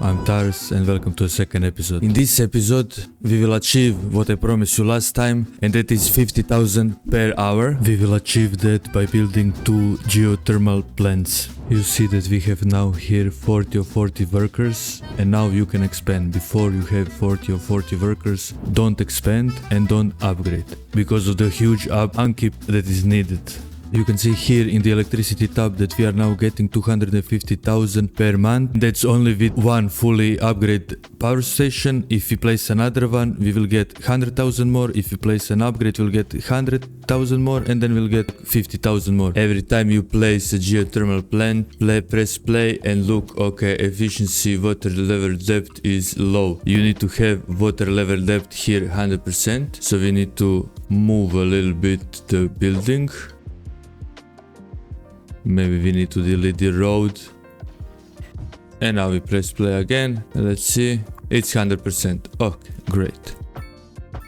I'm Tars and welcome to a second episode. In this episode, we will achieve what I promised you last time, and that is 50,000 per hour. We will achieve that by building 2 geothermal plants. You see that we have now here 40 or 40 workers, and now you can expand. Before you have 40 or 40 workers, don't expand and don't upgrade because of the huge upkeep that is needed. You can see here in the electricity tab that we are now getting 250,000 per month. That's only with one fully upgraded power station. If we place another one, we will get 100,000 more. If we place an upgrade, we'll get 100,000 more, and then we'll get 50,000 more. Every time you place a geothermal plant, press play and look, okay, efficiency, water level depth is low. You need to have water level depth here 100%. So we need to move a little bit the building. Maybe we need to delete the road. And now we press play again. Let's see. It's 100%. Okay, great.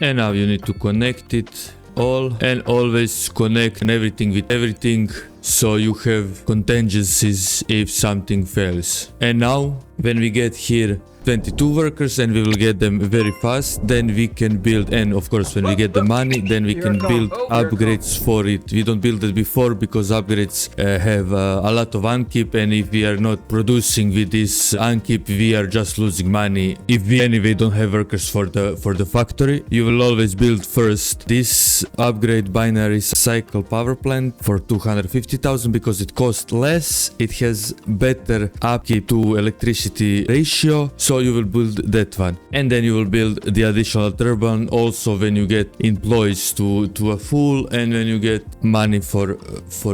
And now you need to connect it all and always connect everything with everything, so you have contingencies if something fails. And now when we get here 22 workers and we will get them very fast, then we can build, and of course when we get the money, then we can build upgrades for it. We don't build it before because upgrades have a lot of upkeep, and if we are not producing with this upkeep, we are just losing money. If we anyway don't have workers for the factory, you will always build first this upgrade binary cycle power plant for 250,000 because it costs less, it has better upkeep to electricity ratio, so you will build that one, and then you will build the additional turbine also when you get employees to a full, and when you get money for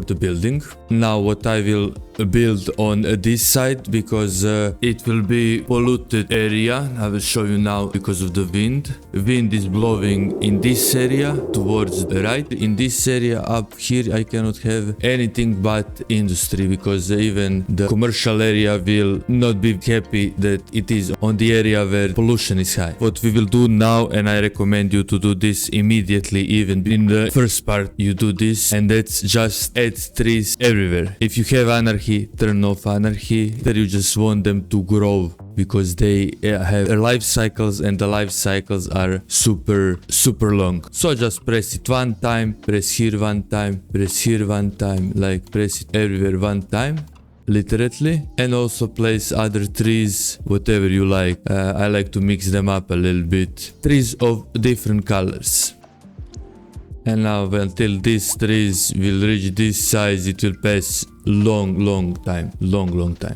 the building. Now what I will build on this side, because it will be polluted area. I will show you now because of the wind. Wind is blowing in this area towards the right. In this area up here I cannot have anything but industry, because even the commercial area will not be happy that it is on the area where pollution is high. What we will do now, and I recommend you to do this immediately, even in the first part you do this, and that's just add trees everywhere. If you have anarchy, turn off anarchy. That you just want them to grow, because they have life cycles, and the life cycles are super long. So just press it one time, press here one time, press here one time, like press it everywhere one time, literally. And also place other trees, whatever you like. I like to mix them up a little bit. Trees of different colors. And now until these trees will reach this size, it will pass long time.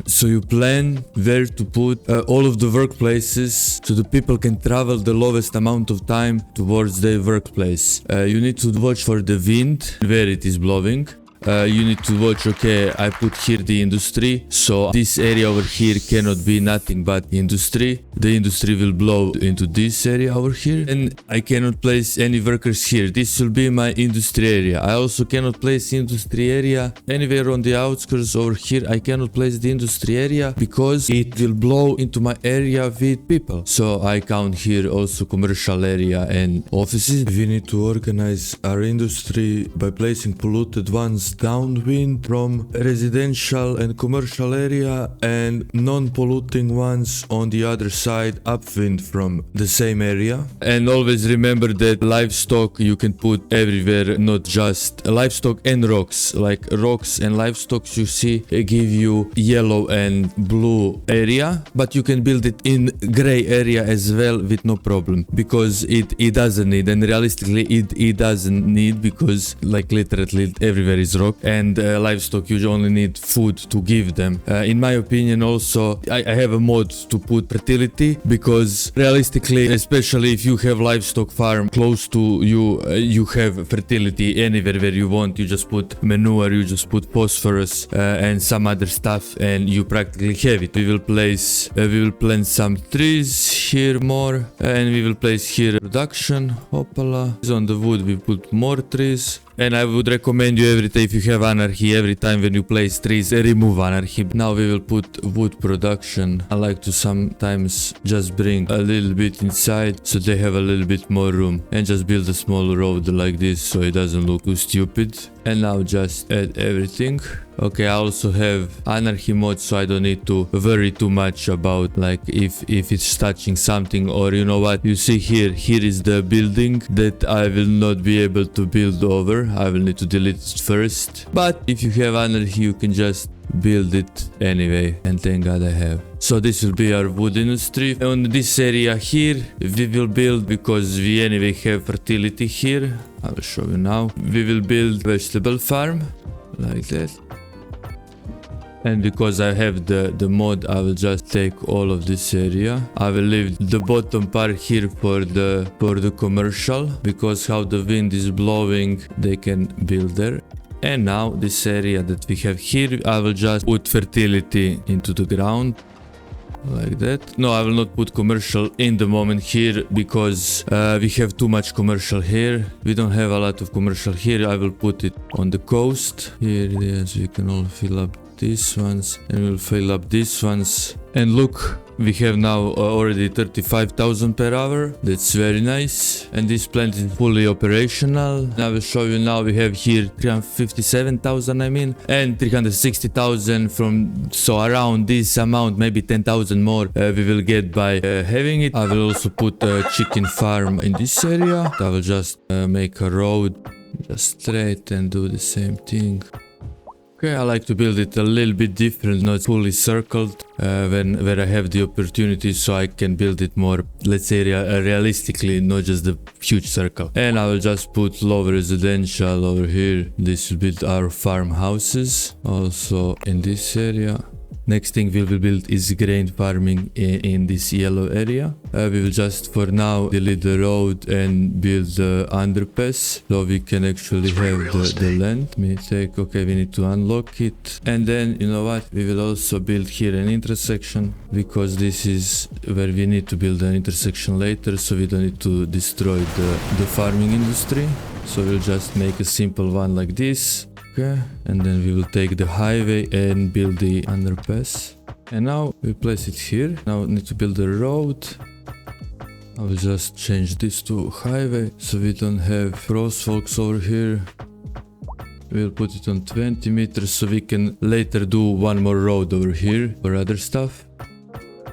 So you plan where to put all of the workplaces, so the people can travel the lowest amount of time towards their workplace. You need to watch for the wind, where it is blowing. You need to watch, okay, I put here the industry, so this area over here cannot be nothing but industry. The industry will blow into this area over here, and I cannot place any workers here. This will be my industry area. I also cannot place industry area anywhere on the outskirts over here. I cannot place the industry area because it will blow into my area with people. So I count here also commercial area and offices. We need to organize our industry by placing polluted ones downwind from residential and commercial area, and non-polluting ones on the other side upwind from the same area. And always remember that livestock you can put everywhere, not just livestock and rocks. Like rocks and livestock you see give you yellow and blue area, but you can build it in gray area as well with no problem, because it doesn't need, and realistically it doesn't need, because like literally everywhere is rock, and livestock you only need food to give them. In my opinion also I have a mod to put fertility, because realistically, especially if you have livestock farm close to you, you have fertility anywhere where you want. You just put manure, you just put phosphorus and some other stuff, and you practically have it. We will plant some trees here more, and we will place here production. Hoppala. On the wood we put more trees. And I would recommend you every time, if you have anarchy, every time when you place trees, remove anarchy. Now we will put wood production. I like to sometimes just bring a little bit inside, so they have a little bit more room, and just build a small road like this so it doesn't look too stupid. And now just add everything. Okay, I also have anarchy mode, so I don't need to worry too much about like if it's touching something, or you know what, you see here is the building that I will not be able to build over. I will need to delete it first. But if you have anarchy, you can just build it anyway, and thank God I have. So this will be our wood industry. On this area here we will build, because we anyway have fertility here. I will show you now. We will build vegetable farm like that. And because I have the mod, I will just take all of this area. I will leave the bottom part here for the commercial, because how the wind is blowing, they can build there. And now this area that we have here, I will just put fertility into the ground like that. No, I will not put commercial in the moment here, because we have too much commercial here. We don't have a lot of commercial here. I will put it on the coast. Here it is. We can all fill up these ones, and we'll fill up these ones. And look, we have now already 35,000 per hour. That's very nice. And this plant is fully operational. I will show you now. We have here 357,000, I mean, and 360,000 from, so around this amount, maybe 10,000 more we will get by having it. I will also put a chicken farm in this area. I will just make a road just straight and do the same thing. Okay, I like to build it a little bit different, not fully circled, where I have the opportunity, so I can build it more, let's say, realistically, not just the huge circle. And I will just put low residential over here. This will be our farmhouses, also in this area. Next thing we will build is grain farming in this yellow area. We will just for now delete the road and build the underpass, so we can actually have the land. Okay, we need to unlock it. And then, you know what, we will also build here an intersection, because this is where we need to build an intersection later, so we don't need to destroy the farming industry. So we'll just make a simple one like this. Okay, and then we will take the highway and build the underpass. And now we place it here. Now we need to build a road. I will just change this to highway, so we don't have crosswalks over here. We'll put it on 20 meters, so we can later do one more road over here for other stuff.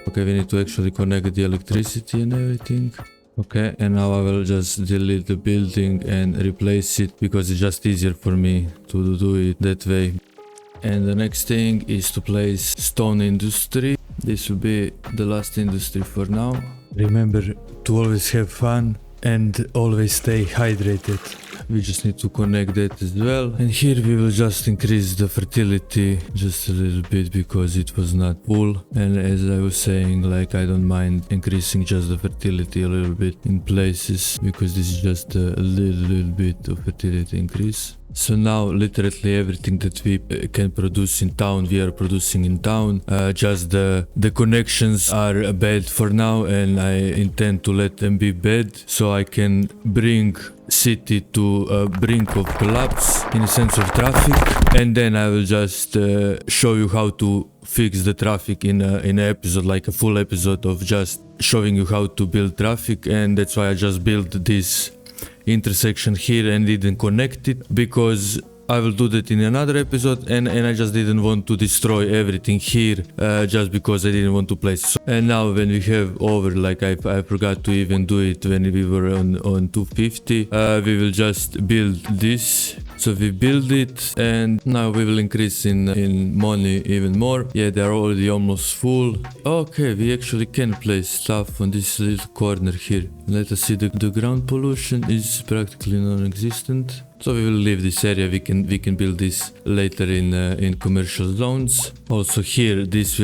Okay, we need to actually connect the electricity and everything. Okay, and now I will just delete the building and replace it, because it's just easier for me to do it that way. And the next thing is to place stone industry. This will be the last industry for now. Remember to always have fun and always stay hydrated. We just need to connect that as well. And here we will just increase the fertility just a little bit, because it was not full. And as I was saying, like, I don't mind increasing just the fertility a little bit in places, because this is just a little bit of fertility increase. So now literally everything that we can produce in town, we are producing in town. Just the connections are bad for now, and I intend to let them be bad, so I can bring city to a brink of collapse in a sense of traffic. And then I will just show you how to fix the traffic in an episode, like a full episode of just showing you how to build traffic. And that's why I just built this intersection here and didn't connect it, because I will do that in another episode, and I just didn't want to destroy everything here just because I didn't want to place. So, and now when we have over, like I forgot to even do it when we were on 250, we will just build this. So we build it, and now we will increase in money even more. Yeah, they're already almost full. Okay, we actually can place stuff on this little corner here. Let us see, the ground pollution is practically non-existent. So we will leave this area. We can build this later in commercial zones. Also here, this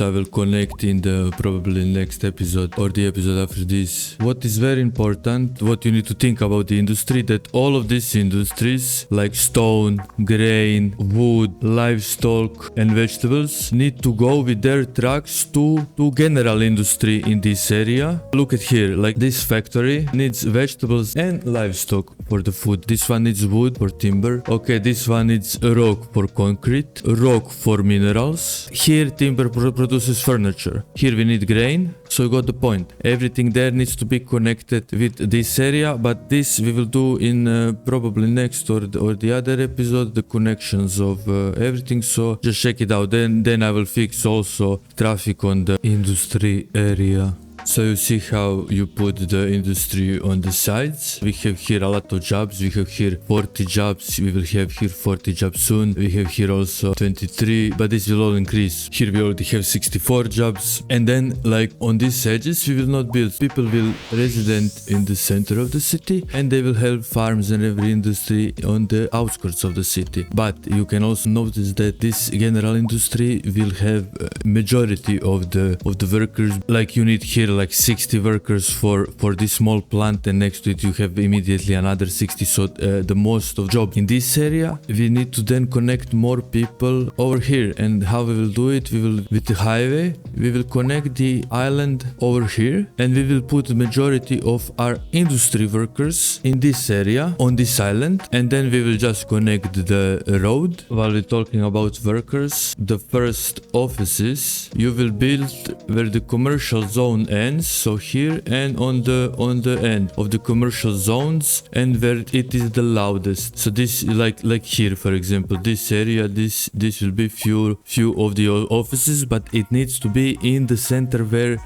I will connect in the probably next episode or the episode after this. What is very important, what you need to think about the industry, that all of these industries like stone, grain, wood, livestock and vegetables need to go with their trucks to general industry in this area. Look at here, like this factory needs vegetables and livestock for the food. This one needs wood for timber. Okay, this one needs rock for concrete, rock for mineral minerals. Here timber produces furniture. Here we need grain. So you got the point. Everything there needs to be connected with this area, but this we will do in probably next or the other episode, the connections of everything. So just check it out. Then I will fix also traffic on the industry area. So you see how you put the industry on the sides. We have here a lot of jobs. We have here 40 jobs. We will have here 40 jobs soon. We have here also 23, but this will all increase. Here we already have 64 jobs. And then like on these edges, we will not build. People will resident in the center of the city, and they will have farms and every industry on the outskirts of the city. But you can also notice that this general industry will have majority of the workers. Like you need here like 60 workers for this small plant, and next to it you have immediately another 60. So the most of jobs in this area, we need to then connect more people over here. And how we will do it? We will, with the highway, we will connect the island over here, and we will put the majority of our industry workers in this area on this island, and then we will just connect the road. While we're talking about workers, the first offices you will build where the commercial zone ends, so here, and on the end of the commercial zones, and where it is the loudest. So this like here, for example, this area, this will be few of the offices, but it needs to be in the center where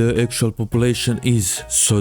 the actual population is. So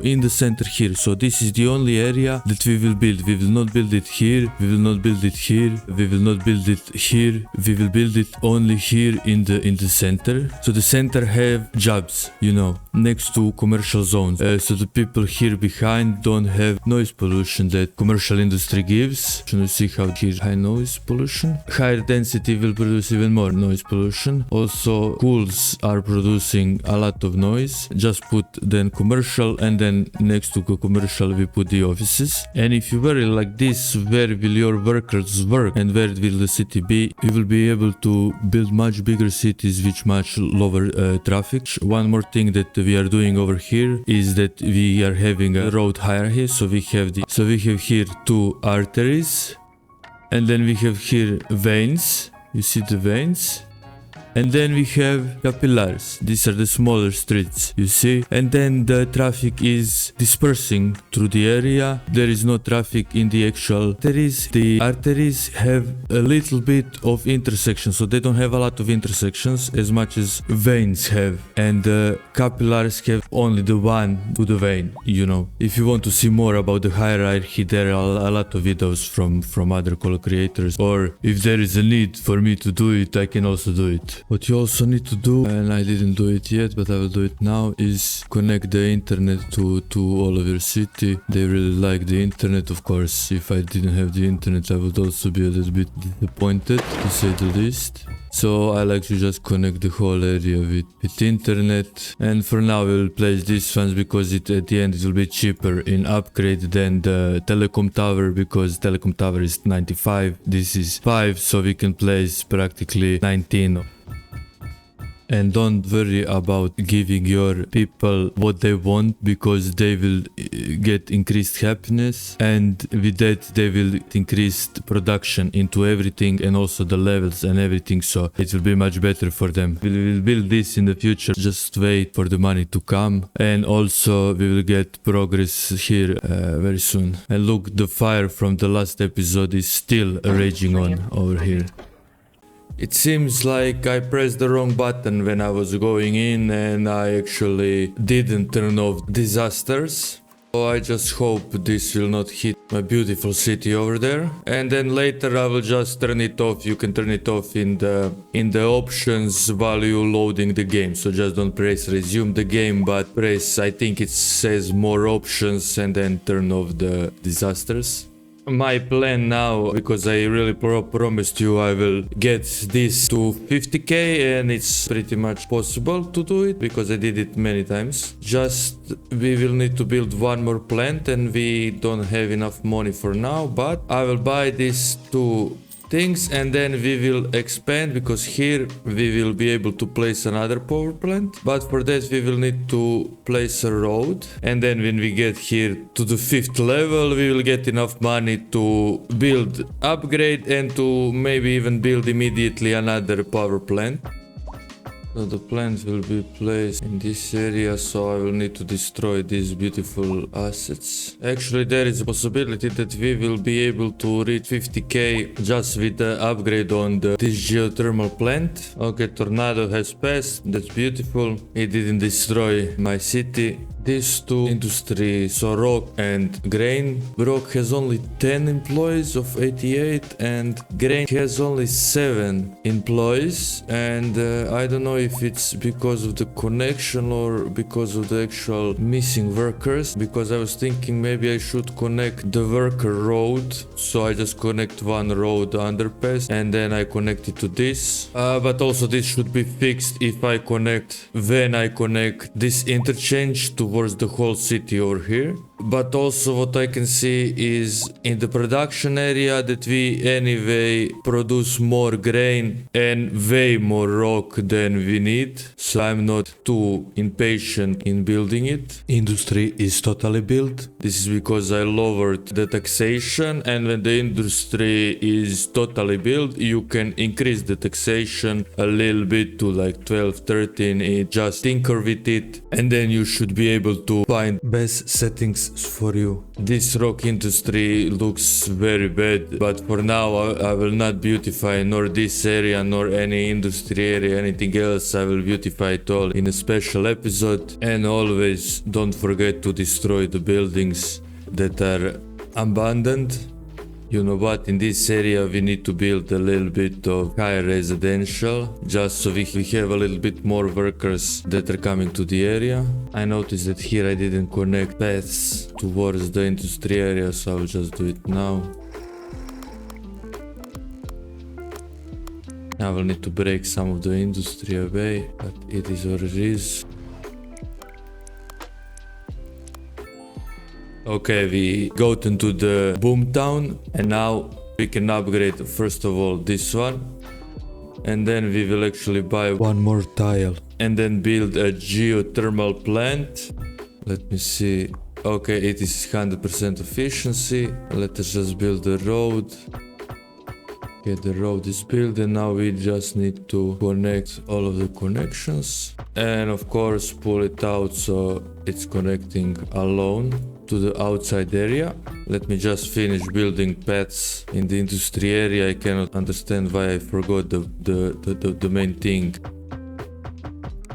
in the center here. So this is the only area that we will build. We will not build it here. We will not build it here. We will not build it here. We will build it only here in the center. So the center have jobs, you know, next to commercial zones. So the people here behind don't have noise pollution that commercial industry gives. You see how here high noise pollution. Higher density will produce even more noise pollution. Also schools are producing a lot of noise. Just put then commercial, and then next to commercial we put the offices. And if you worry like this, where will your workers work and where will the city be, you will be able to build much bigger cities with much lower traffic. One more thing that we are doing over here is that we are having a road hierarchy. So we have here two arteries, and then we have here veins. You see the veins? And then we have capillaries. These are the smaller streets, you see? And then the traffic is dispersing through the area. There is no traffic in the actual arteries. The arteries have a little bit of intersections, so they don't have a lot of intersections as much as veins have. And the capillaries have only the one to the vein, you know. If you want to see more about the hierarchy, there are a lot of videos from other creators. Or if there is a need for me to do it, I can also do it. What you also need to do, and I didn't do it yet, but I will do it now, is connect the internet to all of your city. They really like the internet, of course. If I didn't have the internet, I would also be a little bit disappointed, to say the least. So I like to just connect the whole area with internet. And for now we will place these ones because at the end it will be cheaper in upgrade than the telecom tower, because telecom tower is 95, this is 5, so we can place practically 19. And don't worry about giving your people what they want, because they will get increased happiness, and with that they will increase production into everything, and also the levels and everything, so it will be much better for them. We will build this in the future, just wait for the money to come, and also we will get progress here very soon. And look, the fire from the last episode is still raging on over here. It seems like I pressed the wrong button when I was going in, and I actually didn't turn off disasters. So I just hope this will not hit my beautiful city over there. And then later I will just turn it off. You can turn it off in the options while you're loading the game. So just don't press resume the game, but press, I think it says more options, and then turn off the disasters. My plan now, because I really promised you I will get this to 50k, and it's pretty much possible to do it because I did it many times. Just we will need to build one more plant, and we don't have enough money for now, but I will buy this to things, and then we will expand, because here we will be able to place another power plant, but for that we will need to place a road, and then when we get here to the 5th level we will get enough money to build, upgrade, and to maybe even build immediately another power plant. So the plants will be placed in this area, so I will need to destroy these beautiful assets. Actually, there is a possibility that we will be able to reach 50k just with the upgrade on this geothermal plant. Okay, tornado has passed, that's beautiful. It didn't destroy my city. These two industries, so rock and grain. Rock has only 10 employees of 88, and grain has only 7 employees. And I don't know if it's because of the connection or because of the actual missing workers, because I was thinking maybe I should connect the worker road. So I just connect one road underpass, and then I connect it to this. But also this should be fixed if I connect, when I connect this interchange towards the whole city over here. But also what I can see is in the production area that we anyway produce more grain and way more rock than we need. So I'm not too impatient in building it. Industry is totally built. This is because I lowered the taxation, and when the industry is totally built you can increase the taxation a little bit to like 12, 13, just tinker with it, and then you should be able to find best settings for you. This rock industry looks very bad, but for now I will not beautify nor this area nor any industry area, anything else. I will beautify it all in a special episode. And always don't forget to destroy the buildings that are abandoned. You know what, in this area we need to build a little bit of high residential, just so we have a little bit more workers that are coming to the area. I noticed that here I didn't connect paths towards the industry area, so I'll just do it now. I will need to break some of the industry away, but it is what it is. Okay, we got into the boomtown, and now we can upgrade first of all this one, and then we will actually buy one more tile and then build a geothermal plant. Let me see. Okay, it is 100% efficiency. Let us just build the road. Okay, the road is built, and now we just need to connect all of the connections, and of course pull it out so it's connecting alone to the outside area. Let me just finish building paths in the industry area. I cannot understand why I forgot the main thing.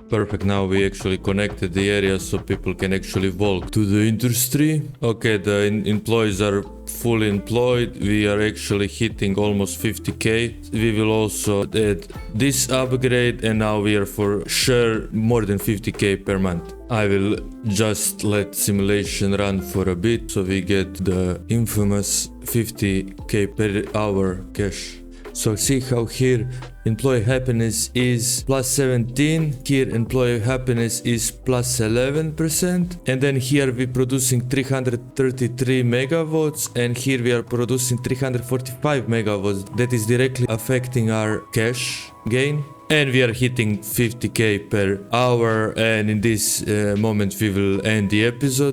Perfect, now we actually connected the area so people can actually walk to the industry. Okay, the employees are fully employed. We are actually hitting almost 50k. We will also add this upgrade, and now we are for sure more than 50k per month. I will just let simulation run for a bit so we get the infamous 50k per hour cash. So see how here employee happiness is plus 17, here employee happiness is plus 11%, and then here we producing 333 megawatts, and here we are producing 345 megawatts. That is directly affecting our cash gain. And we are hitting 50k per hour, and in this moment we will end the episode.